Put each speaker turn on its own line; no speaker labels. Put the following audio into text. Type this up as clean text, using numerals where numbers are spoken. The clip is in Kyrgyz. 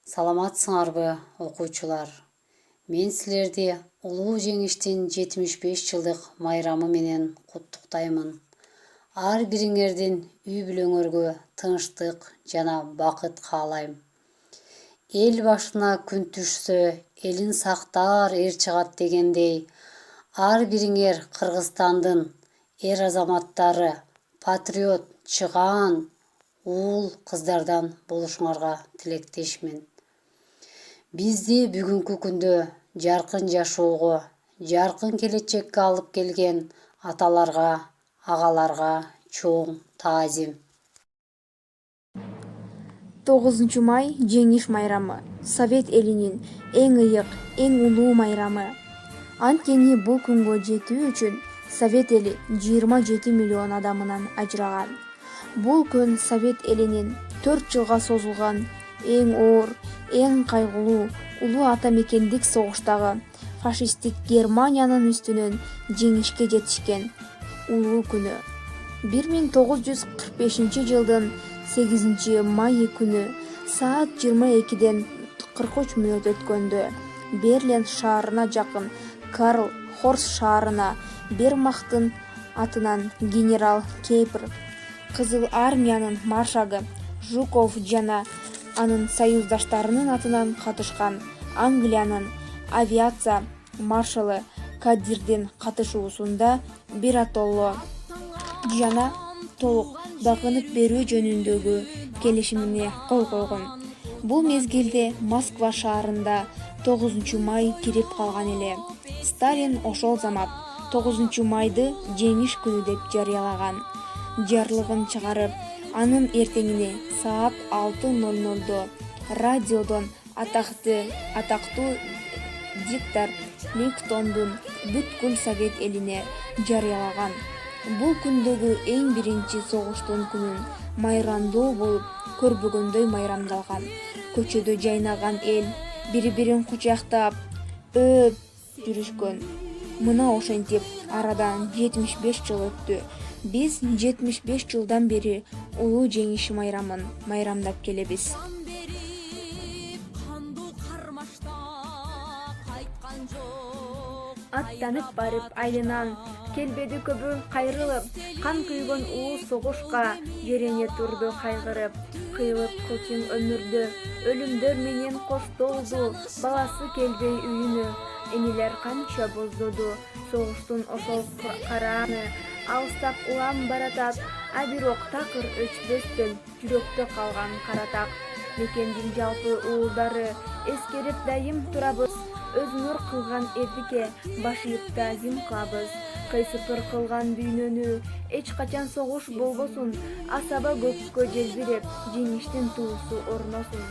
Саламатсыңарбы, окуучулар? Мен силерди улуу жеңиштин 75 жылдык майрамы менен куттуктаймын. Ар бириңердин үй бүлөңөргө тынчтык жана бакыт каалайм. Эл башына күн түшсө, элин сактар эр чыгат дегендей, ар бириңер Кыргызстандын эр азаматтары, патриот, чыгаан, уул кыздардан болушуңарга тилектешмин. Бизди бүгүнкү күндө жаркын жашоого, жаркын келечекке алып келген аталарга, агаларга чоң таазим.
9 май жеңиш майрамы. Совет элинин эң ыйык, эң улуу майрамы. Анткени бул күнгө жетүү үчүн Совет эли 27 миллион адамынан ажыраган. Бул күн Совет элинин 4 жылга созулган эң оор, эң кайгылуу улуу ата мекендик согуштагы фашисттик Германиянын үстүнөн жеңишке жетишкен улуу күнү. 1945 жылдын 8 майы күнү саат 22-ден 43 мүнөт өткөндө Берлин шаарына жакын Карл Хорст шаарына Вермахттын атынан генерал Кейпер, Кызыл армиянын маршагы Жуков жана анын союздаштарынын атынан катышкан Англиянын авиация маршалы Кадирдин катышуусунда Биротоло жана толук багынып берүү жөнүндөгү келишимине кол койгон. Бул мезгилде Москва шаарында 9 май кирип калган эле. Сталин ошол замат 9 майды жеңиш күнү деп жарыялаган. Жарлыгын чыгарып, анын эртеңине саат 6:00 радиодон атактуу диктор Лингтондун бүткүл Совет элине жарыялаган. Бул күндөгү эң биринчи согуштун күнүн майрамдуу болуп көрбөгөндөй майрамдалган. Көчөдө жайнаган эл бири-бирин кучактап, өөп жүрүшкөн. Мына ошентип арадан 75 жыл өттү. Биз 75 жылдан бери улуу жеңиш майрамын майрамдап келебиз. Аттанып барып айлынан келбеди көбү кайрылып, кан күйгөн улуу согушка жерене турду кайгырып. Кыйылып кылчың өмүрдө өлүмдөр менен коштолду, баласы келбей үйүнө. Энелер канча боздоду согуштун ошол карааны, алыстап улам баратат, а бирок такыр өчпөстөн жүрөктө калган каратак. Мекендин жалпы уулдары эскерип дайым турабыз, өзүңөр кылган эрдикке баш ийип таазим кылабыз. Кыйсыпыр кылган дүйнөнү эч качан согуш болбосун, асаба көккө желбиреп, жеңиштин туусу орносун.